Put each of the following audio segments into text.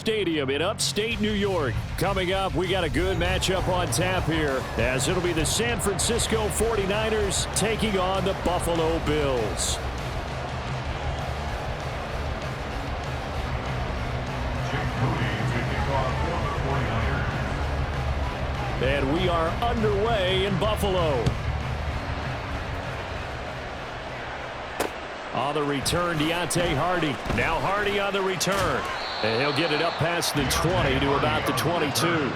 Stadium in upstate New York. Coming up, we got a good matchup on tap here, as it'll be the San Francisco 49ers taking on the Buffalo Bills. And we are underway in Buffalo. On the return, Deontay Hardy. Now Hardy on the return. And he'll get it up past the 20 to about the 22. The Bills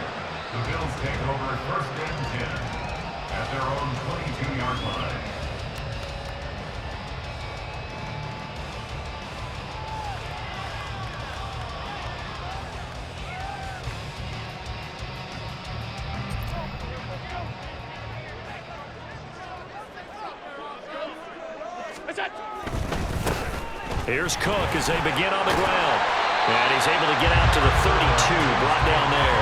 take over first and 10 at their own 22-yard line. Here's Cook as they begin on the ground. And he's able to get out to the 32, brought down there.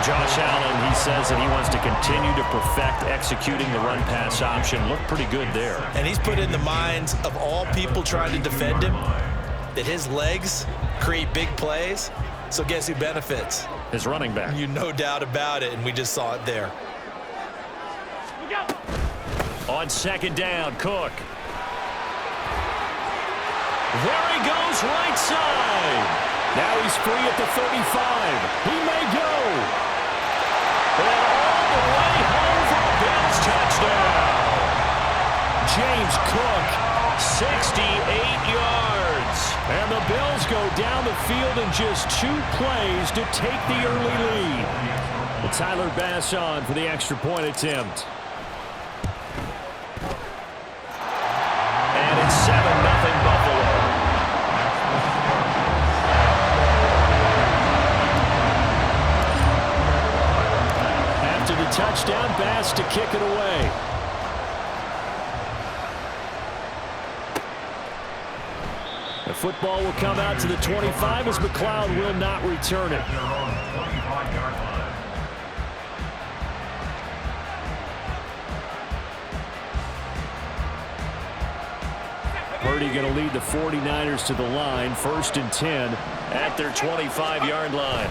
Josh Allen, he says that he wants to continue to perfect executing the run-pass option. Looked pretty good there. And he's put in the minds of all people trying to defend him that his legs create big plays. So guess who benefits? His running back. You no doubt about it, and we just saw it there. On second down, Cook. There he goes, right side. Now he's free at the 35. He may go. And all the way home for a Bills touchdown. James Cook, 68 yards. And the Bills go down the field in just 2 plays to take the early lead. And Tyler Bass on for the extra point attempt. And it's 7-0 Buffalo. After the touchdown, Bass to kick it away. The football will come out to the 25 as McLeod will not return it. Purdy going to lead the 49ers to the line, 1st and 10 at their 25-yard line.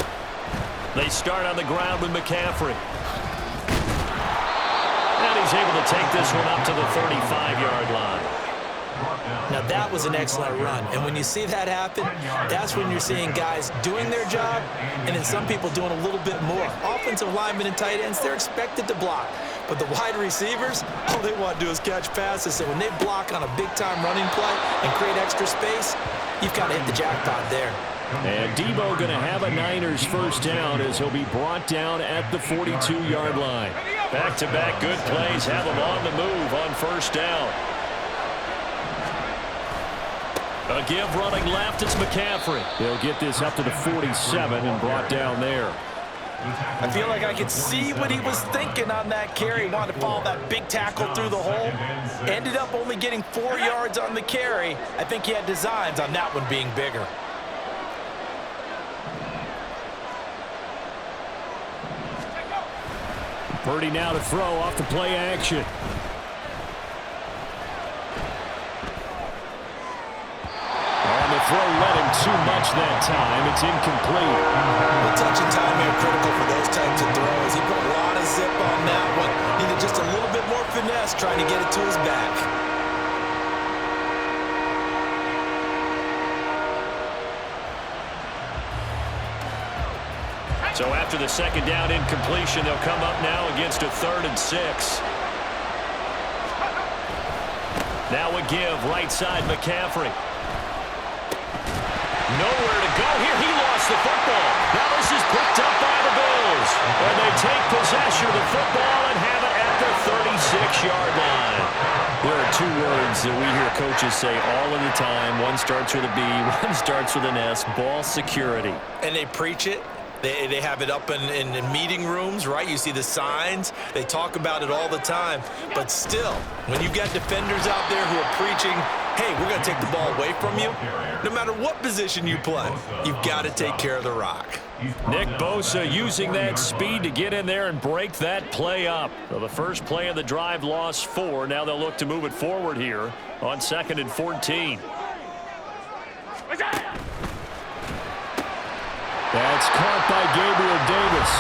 They start on the ground with McCaffrey. And he's able to take this one up to the 35-yard line. Now that was an excellent run, and when you see that happen, that's when you're seeing guys doing their job and then some people doing a little bit more. Offensive linemen and tight ends, they're expected to block, but the wide receivers, all they want to do is catch passes. So when they block on a big-time running play and create extra space, you've got to hit the jackpot there. And Debo going to have a Niners first down as he'll be brought down at the 42-yard line. Back-to-back good plays have him on the move on first down. A give running left, it's McCaffrey. He'll get this up to the 47 and brought down there. I feel like I could see what he was thinking on that carry. He wanted to follow that big tackle through the hole. Ended up only getting 4 yards on the carry. I think he had designs on that one being bigger. Purdy now to throw off the play action. And the throw led him too much that time. It's incomplete. The touch and time here critical for those types of throws. He put a lot of zip on that one. Needed just a little bit more finesse trying to get it to his back. So after the second down incompletion, they'll come up now against a 3rd and 6. Now a give, right side, McCaffrey. Nowhere to go here. He lost the football. Now this is picked up by the Bills. And they take possession of the football and have it at the 36-yard line. There are 2 words that we hear coaches say all of the time. One starts with a B, one starts with an S, ball security. And they preach it. They have it up in meeting rooms, right? You see the signs. They talk about it all the time. But still, when you got defenders out there who are preaching, hey, we're going to take the ball away from you, no matter what position you play, you've got to take care of the rock. Nick Bosa using that speed to get in there and break that play up. So the first play of the drive lost 4. Now they'll look to move it forward here on 2nd and 14. That's caught by Gabriel Davis.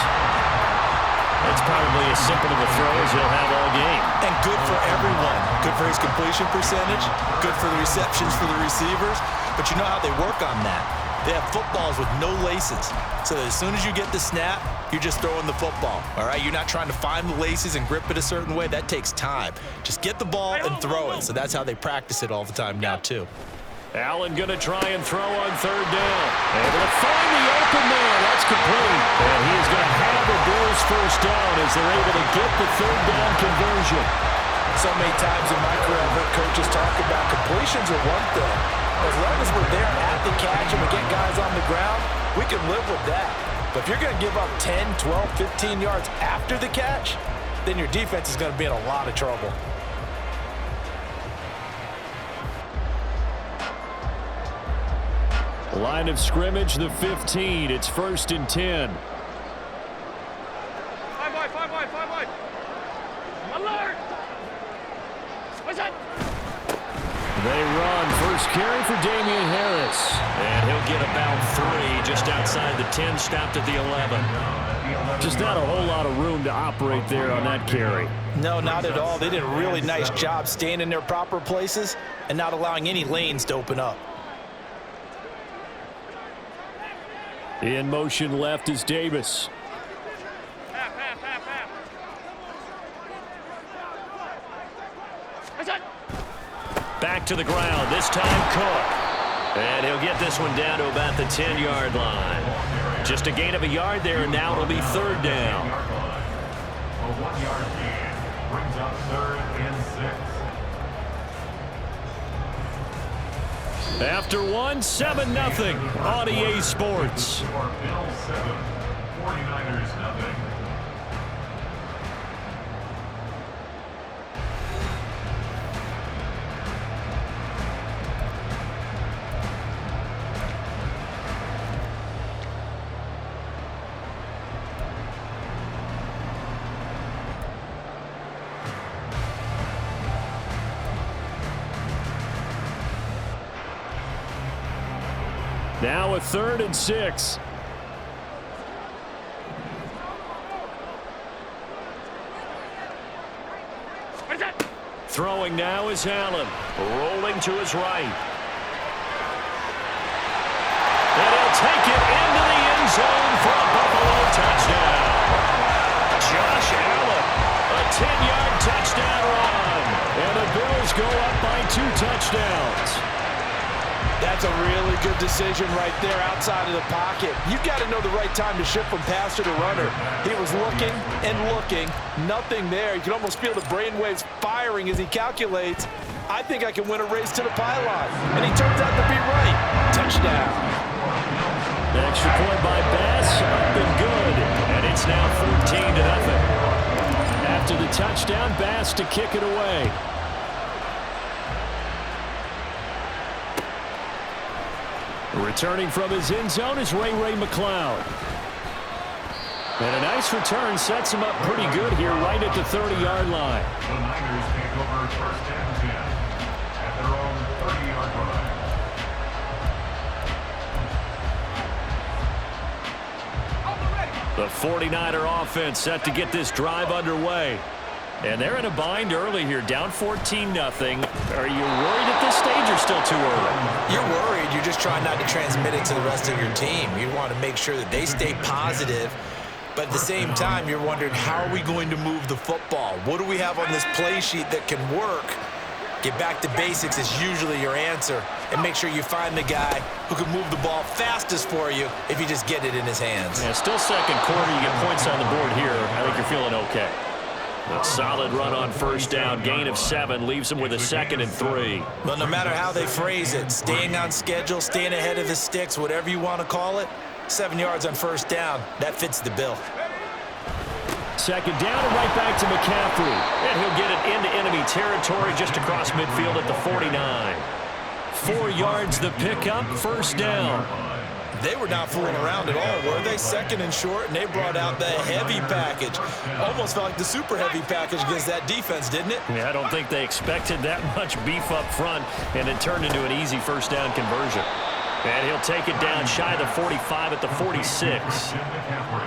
It's probably as simple of a throw as he'll have all game. And good for everyone. Good for his completion percentage. Good for the receptions for the receivers. But you know how they work on that. They have footballs with no laces. So that as soon as you get the snap, you're just throwing the football. All right? You're not trying to find the laces and grip it a certain way. That takes time. Just get the ball and throw it. So that's how they practice it all the time now, too. Allen going to try and throw on third down. Able to find the open man. That's complete. And he is going to have the Bills first down as they're able to get the third down conversion. So many times in my career, I've heard coaches talk about completions are one thing. As long as we're there at the catch and we get guys on the ground, we can live with that. But if you're going to give up 10, 12, 15 yards after the catch, then your defense is going to be in a lot of trouble. Line of scrimmage, the 15. It's 1st and 10. Five wide. Alert! What's that? They run. First carry for Damian Harris. And he'll get about 3 just outside the 10, stopped at the 11. Just not a whole lot of room to operate there on that carry. No, not at all. They did a really nice job staying in their proper places and not allowing any lanes to open up. In motion left is Davis. Back to the ground, this time Cook. And he'll get this one down to about the 10-yard line. Just a gain of a yard there, and now it'll be third down. A 1-yard gain brings up 3rd and 6. After 7-0 on EA Sports. Bills 7, 49ers nothing. Now a 3rd and 6. Throwing now is Allen. Rolling to his right. And he'll take it into the end zone for a Buffalo touchdown. Josh Allen, a 10-yard touchdown run. And the Bills go up by 2 touchdowns. That's a really good decision right there outside of the pocket. You've got to know the right time to shift from passer to runner. He was looking and looking. Nothing there. You can almost feel the brainwaves firing as he calculates, I think I can win a race to the pylon. And he turns out to be right. Touchdown. The extra point by Bass, up and good. And it's now 14-0. After the touchdown, Bass to kick it away. Returning from his end zone is Ray McCloud. And a nice return sets him up pretty good here right at the 30-yard line. The Niners take over 1st and 10 at their own 30-yard line. The 49er offense set to get this drive underway. And they're in a bind early here, down 14-0. Are you worried at this stage or still too early? You're worried. You're just trying not to transmit it to the rest of your team. You want to make sure that they stay positive. But at the same time, you're wondering, how are we going to move the football? What do we have on this play sheet that can work? Get back to basics is usually your answer. And make sure you find the guy who can move the ball fastest for you if you just get it in his hands. Yeah, still second quarter. You get points on the board here. I think you're feeling okay. A solid run on first down. Gain of 7 leaves him with a 2nd and 3. But no matter how they phrase it, staying on schedule, staying ahead of the sticks, whatever you want to call it, 7 yards on first down, that fits the bill. 2nd down and right back to McCaffrey. And he'll get it into enemy territory just across midfield at the 49. 4 yards the pickup, first down. They were not fooling around at all, were they? 2nd and short, and they brought out the heavy package. Almost felt like the super heavy package against that defense, didn't it? Yeah, I don't think they expected that much beef up front, and it turned into an easy first down conversion. And he'll take it down shy of the 45 at the 46.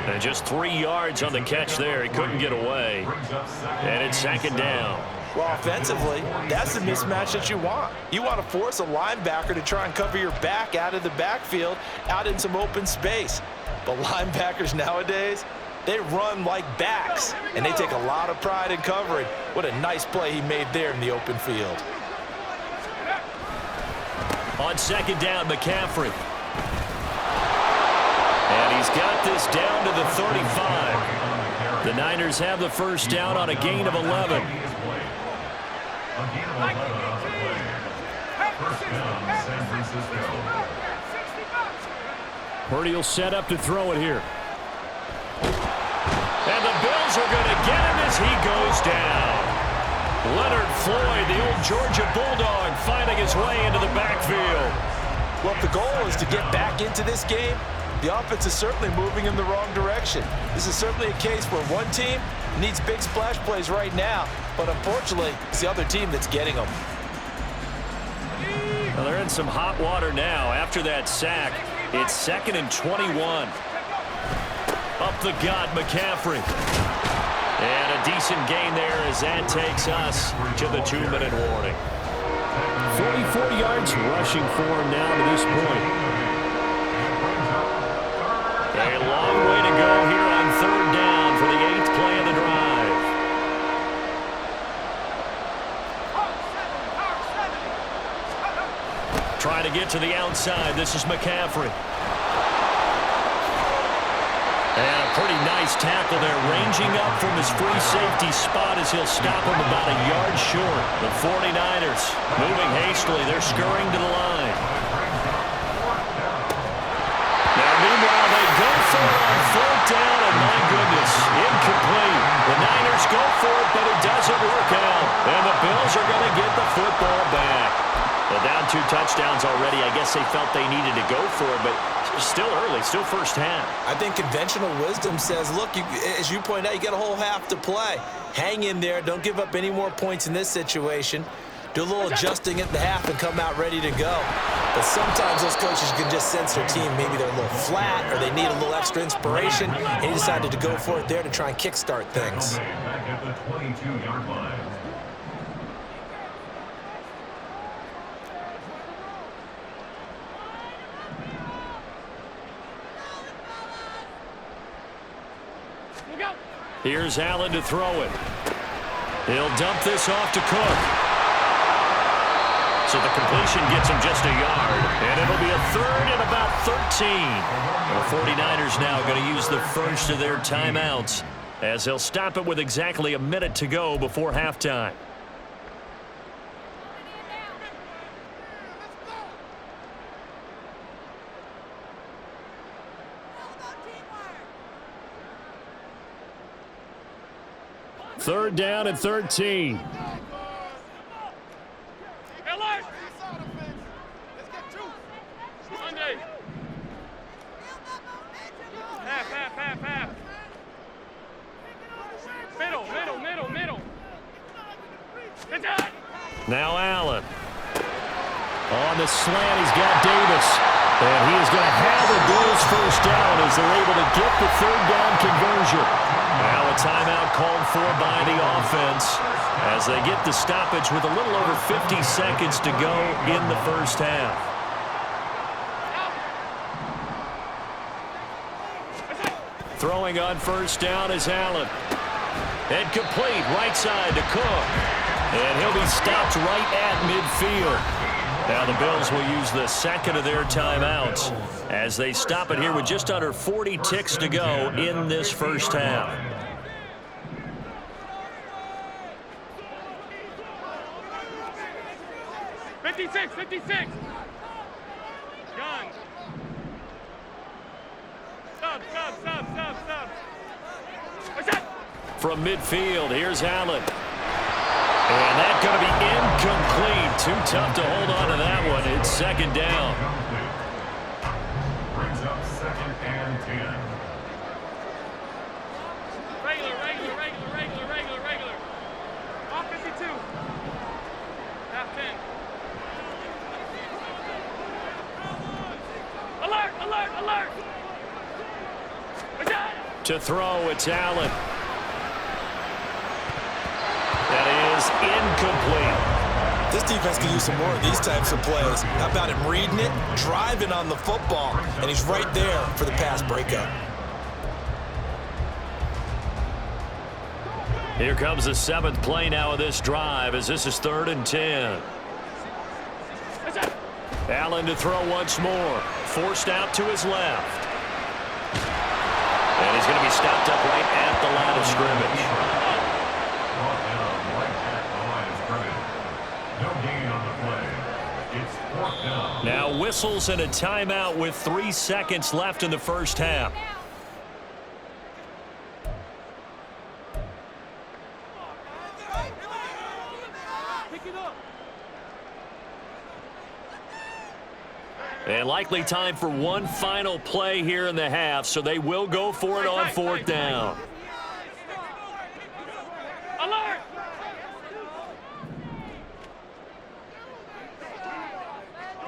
And just 3 yards on the catch there. He couldn't get away. And it's second down. Well, offensively, that's the mismatch that you want. You want to force a linebacker to try and cover your back out of the backfield, out in some open space. But linebackers nowadays, they run like backs, and they take a lot of pride in covering. What a nice play he made there in the open field. On second down, McCaffrey. And he's got this down to the 35. The Niners have the first down on a gain of 11. Purdy will set up to throw it here. And the Bills are going to get him as he goes down. Leonard Floyd, the old Georgia Bulldog, finding his way into the backfield. Well, if the goal is to get back into this game, the offense is certainly moving in the wrong direction. This is certainly a case where one team needs big splash plays right now, but unfortunately, it's the other team that's getting them. Well, they're in some hot water now. After that sack, it's 2nd and 21. Up the gut, McCaffrey. And a decent gain there as that takes us to the 2-minute warning. 44 yards rushing for him now to this point. A long way to go here on 3rd down for the 8th play of the drive. Trying to get to the outside. This is McCaffrey. And a pretty nice tackle there, ranging up from his free safety spot as he'll stop him about a yard short. The 49ers moving hastily. They're scurrying to the line. Now, meanwhile, they go for it on 4th down, and my goodness, incomplete. The Niners go for it, but it doesn't work out. And the Bills are going to get the football back. Well, down 2 touchdowns already. I guess they felt they needed to go for it, but still early, still first half. I think conventional wisdom says, look, as you point out, you got a whole half to play. Hang in there. Don't give up any more points in this situation. Do a little adjusting at the half and come out ready to go. But sometimes those coaches can just sense their team. Maybe they're a little flat or they need a little extra inspiration. And he decided to go for it there to try and kickstart things. Back at the 22-yard line. Here's Allen to throw it. He'll dump this off to Cook. So the completion gets him just a yard, and it'll be a 3rd and about 13. The 49ers now going to use the first of their timeouts as they'll stop it with exactly a minute to go before halftime. Third down and 13. Monday. Half. Middle. Good job. Now Allen. On the slant, he's got Davis. And he is going to have the Bills first down as they're able to get the 3rd down conversion. Now a timeout called for by the offense as they get the stoppage with a little over 50 seconds to go in the first half. Throwing on first down is Allen. And complete right side to Cook. And he'll be stopped right at midfield. Now the Bills will use the 2nd of their timeouts as they stop it here with just under 40 ticks to go in this first half. '56. Gun. Stop. What's that? From midfield, here's Allen. And that's going to be incomplete. Too tough to hold on to that one. It's 2nd down. Brings up 2nd and 10. Regular. Off 52. Half 10. To throw, it's Allen. That is incomplete. This defense can use some more of these types of plays. How about him reading it, driving on the football, and he's right there for the pass breakup. Here comes the 7th play now of this drive as this is 3rd and 10. Allen to throw once more. Forced out to his left. And he's going to be stopped up right at the line of scrimmage. Brought down right at the line of scrimmage. No gain on the play. It's 4th down. Now whistles and a timeout with 3 seconds left in the first half. And likely time for one final play here in the half, so they will go for it on 4th down. Alert!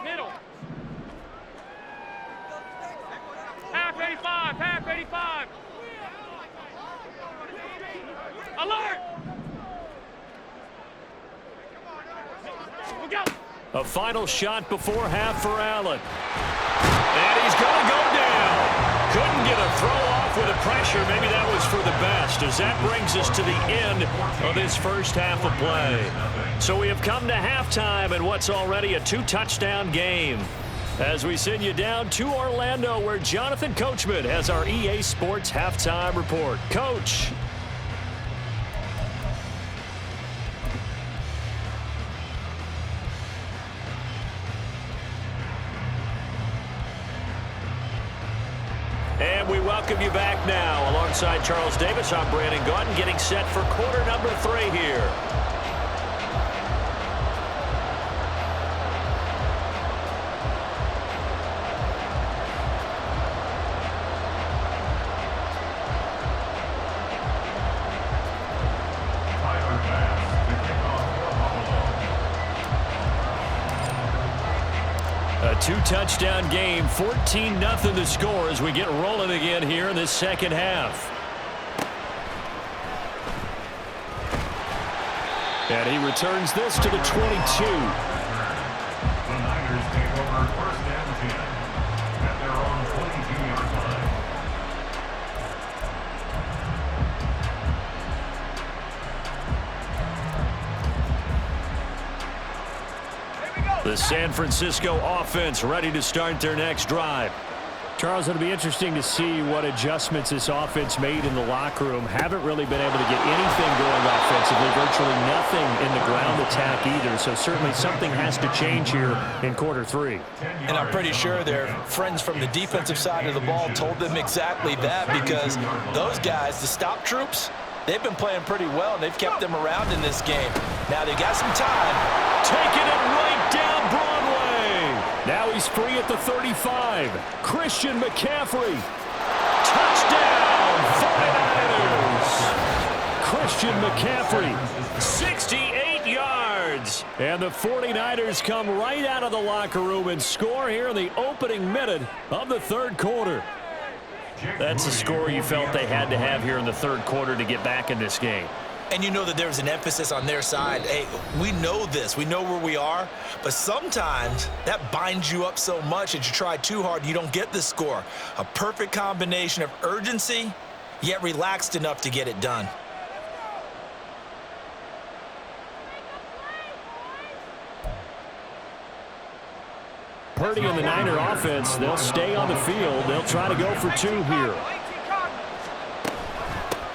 Middle. Half 85, half 85. Alert! Look out! A final shot before half for Allen. And he's going to go down. Couldn't get a throw off with the pressure. Maybe that was for the best, as that brings us to the end of this first half of play. So we have come to halftime in what's already a 2-touchdown game, as we send you down to Orlando, where Jonathan Coachman has our EA Sports halftime report. Coach. And we welcome you back now. Alongside Charles Davis, I'm Brandon Gaudin, getting set for quarter number 3 here. A 2-touchdown game, 14-0 the score as we get rolling again here in this second half. And he returns this to the 22. The Niners take over 1st and 10 at their own 22-yard line. The San Francisco offense ready to start their next drive. Charles, it'll be interesting to see what adjustments this offense made in the locker room. Haven't really been able to get anything going offensively, virtually nothing in the ground attack either. So certainly something has to change here in quarter 3. And I'm pretty sure their friends from the defensive side of the ball told them exactly that, because those guys, the stop troops, they've been playing pretty well, and they've kept them around in this game. Now they've got some time. Taking it right down Broadway. Now he's free at the 35. Christian McCaffrey. Touchdown, 49ers. Christian McCaffrey, 68 yards. And the 49ers come right out of the locker room and score here in the opening minute of the 3rd quarter. That's the score you felt they had to have here in the 3rd quarter to get back in this game. And you know that there's an emphasis on their side. Hey, we know this. We know where we are. But sometimes that binds you up so much that you try too hard, you don't get the score. A perfect combination of urgency, yet relaxed enough to get it done. Purdy and the Niner offense, they'll stay on the field. They'll try to go for 2 here.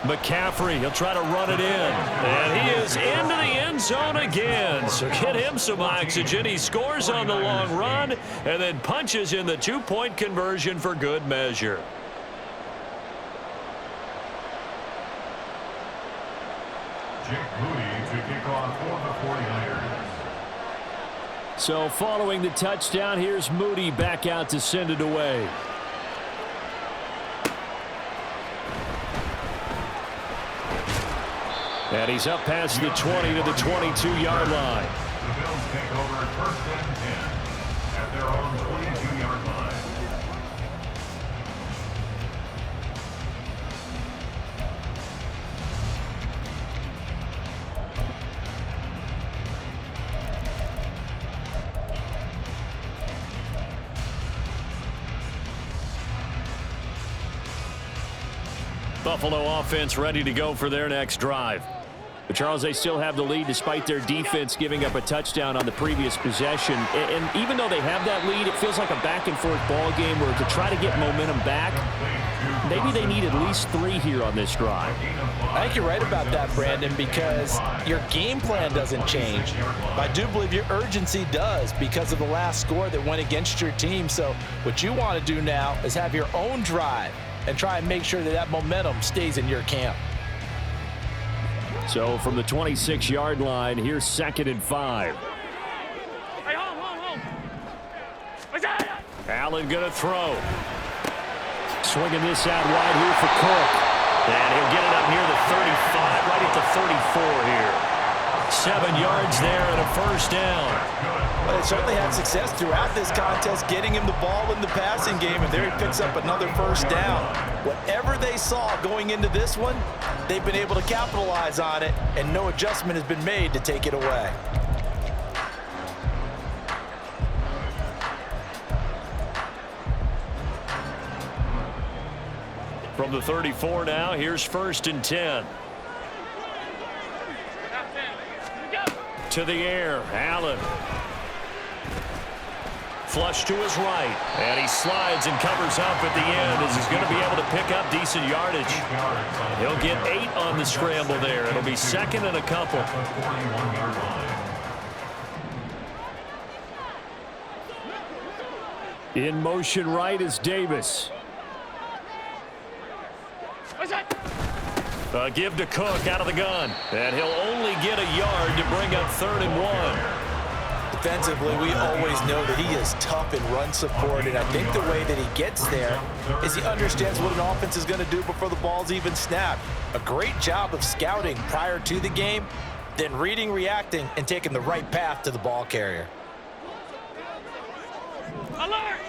McCaffrey, he'll try to run it in. And he is into the end zone again. So get him some oxygen. He scores on the long run and then punches in the 2-point conversion for good measure. Jake Moody to kick off for the 49ers. So following the touchdown, here's Moody back out to send it away. And he's up past the 20 to the 22-yard line. The Bills take over 1st and 10 at their own 22-yard line. Buffalo offense ready to go for their next drive. But Charles, they still have the lead despite their defense giving up a touchdown on the previous possession. And even though they have that lead, it feels like a back-and-forth ball game where to try to get momentum back, maybe they need at least 3 here on this drive. I think you're right about that, Brandon, because your game plan doesn't change. I do believe your urgency does because of the last score that went against your team. So what you want to do now is have your own drive and try and make sure that that momentum stays in your camp. So from the 26-yard line, here's 2nd and 5. Hey, home. What's that? Allen going to throw. Swinging this out wide here for Cook. And he'll get it up near the 35, right at the 34 here. 7 yards there and a first down. Well, they certainly had success throughout this contest getting him the ball in the passing game, and there he picks up another first down. Whatever they saw going into this one, they've been able to capitalize on it, and no adjustment has been made to take it away. From the 34 now, here's 1st and 10. To the air, Allen. Flush to his right, and he slides and covers up at the end as he's going to be able to pick up decent yardage. He'll get 8 on the scramble there. It'll be 2nd and a couple. In motion right is Davis. A give to Cook out of the gun, and he'll only get a yard to bring up 3rd and 1. Defensively, we always know that he is tough in run support, and I think the way that he gets there is he understands what an offense is going to do before the ball's even snapped. A great job of scouting prior to the game, then reading, reacting, and taking the right path to the ball carrier. Alert!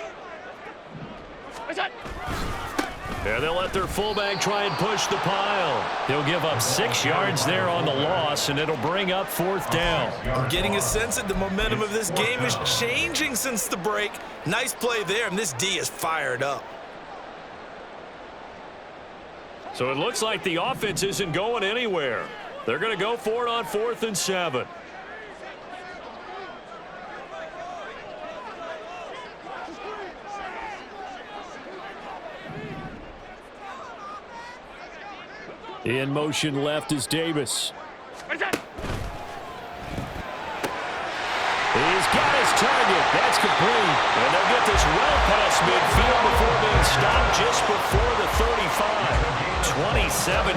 What's that? And they'll let their fullback try and push the pile. He'll give up 6 yards there on the loss, and it'll bring up 4th down. I'm getting a sense that the momentum of this game is changing since the break. Nice play there, and this D is fired up. So it looks like the offense isn't going anywhere. They're going to go for it on 4th and 7. In motion left is Davis. What's that? He's got his target. That's complete. And they'll get this well past midfield before being stopped just before the 35.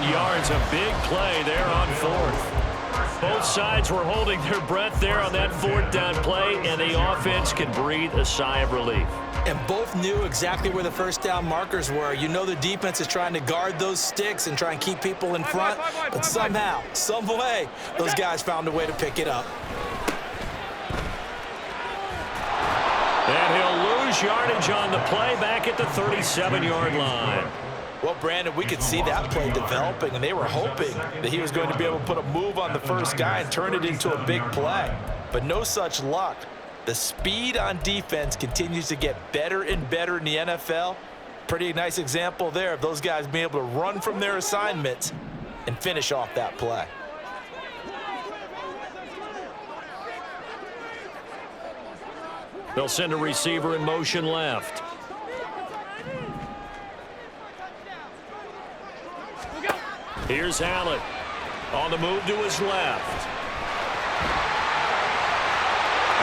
27 yards, a big play there on 4th. Both sides were holding their breath there on that 4th down play, and the offense can breathe a sigh of relief. And both knew exactly where the first down markers were. You know the defense is trying to guard those sticks and try and keep people in front, but somehow, some way, those guys found a way to pick it up. And he'll lose yardage on the play back at the 37-yard line. Well, Brandon, we could see that play developing, and they were hoping that he was going to be able to put a move on the first guy and turn it into a big play. But no such luck. The speed on defense continues to get better and better in the NFL. Pretty nice example there of those guys being able to run from their assignments and finish off that play. They'll send a receiver in motion left. Here's Allen on the move to his left.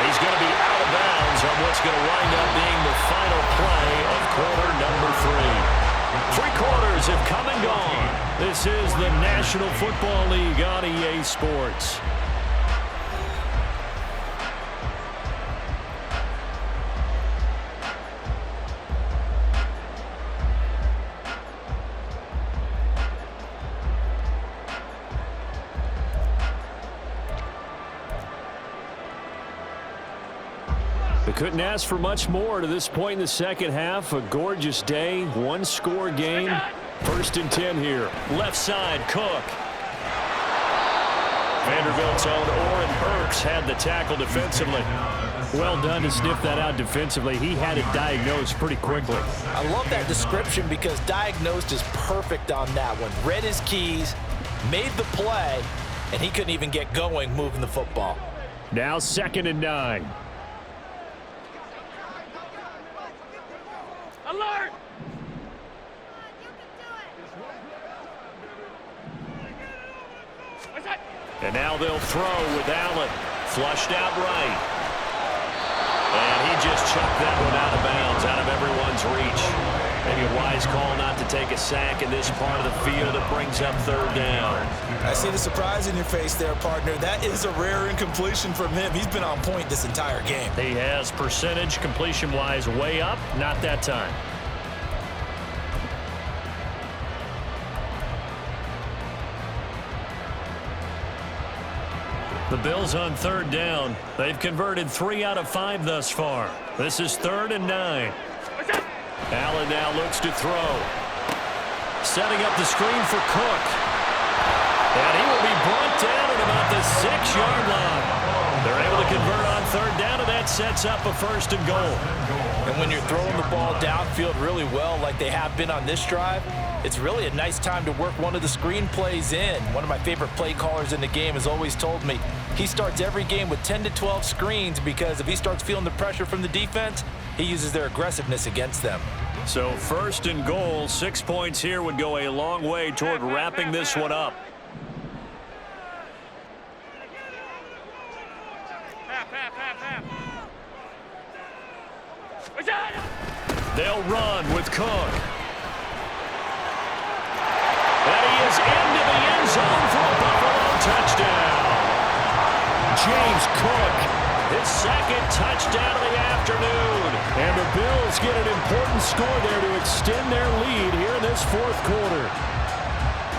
He's going to be out of bounds on what's going to wind up being the final play of quarter number 3. 3 quarters have come and gone. This is the National Football League on EA Sports. They couldn't ask for much more to this point in the second half. A gorgeous day, 1-score game. 1st and 10 here. Left side, Cook. Vanderbilt's own Oren Burks had the tackle defensively. Well done to sniff that out defensively. He had it diagnosed pretty quickly. I love that description because diagnosed is perfect on that one. Read his keys, made the play, and he couldn't even get going moving the football. Now 2nd and 9. Alert! What's that? And now they'll throw with Allen. Flushed out right. And he just chucked that one out of bounds, out of everyone's reach. Maybe a wise call not to take a sack in this part of the field. It brings up 3rd down. I see the surprise in your face there, partner. That is a rare incompletion from him. He's been on point this entire game. He has percentage completion-wise way up. Not that time. The Bills on 3rd down. They've converted 3 out of 5 thus far. This is 3rd and 9. What's that? Allen now looks to throw. Setting up the screen for Cook. And he will be brought down at about the 6-yard line. They're able to convert on 3rd down, and that sets up a 1st and goal. And when you're throwing the ball downfield really well like they have been on this drive, it's really a nice time to work one of the screen plays in. One of my favorite play callers in the game has always told me he starts every game with 10 to 12 screens because if he starts feeling the pressure from the defense, he uses their aggressiveness against them. So 1st and goal, 6 points here would go a long way toward wrapping this one up. What's that? They'll run with Cook. And he is into the end zone for a Buffalo touchdown. James Cook, his 2nd touchdown of the afternoon. And the Bills get an important score there to extend their lead here in this 4th quarter.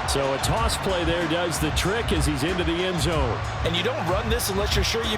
So a toss play there does the trick as he's into the end zone. And you don't run this unless you're sure you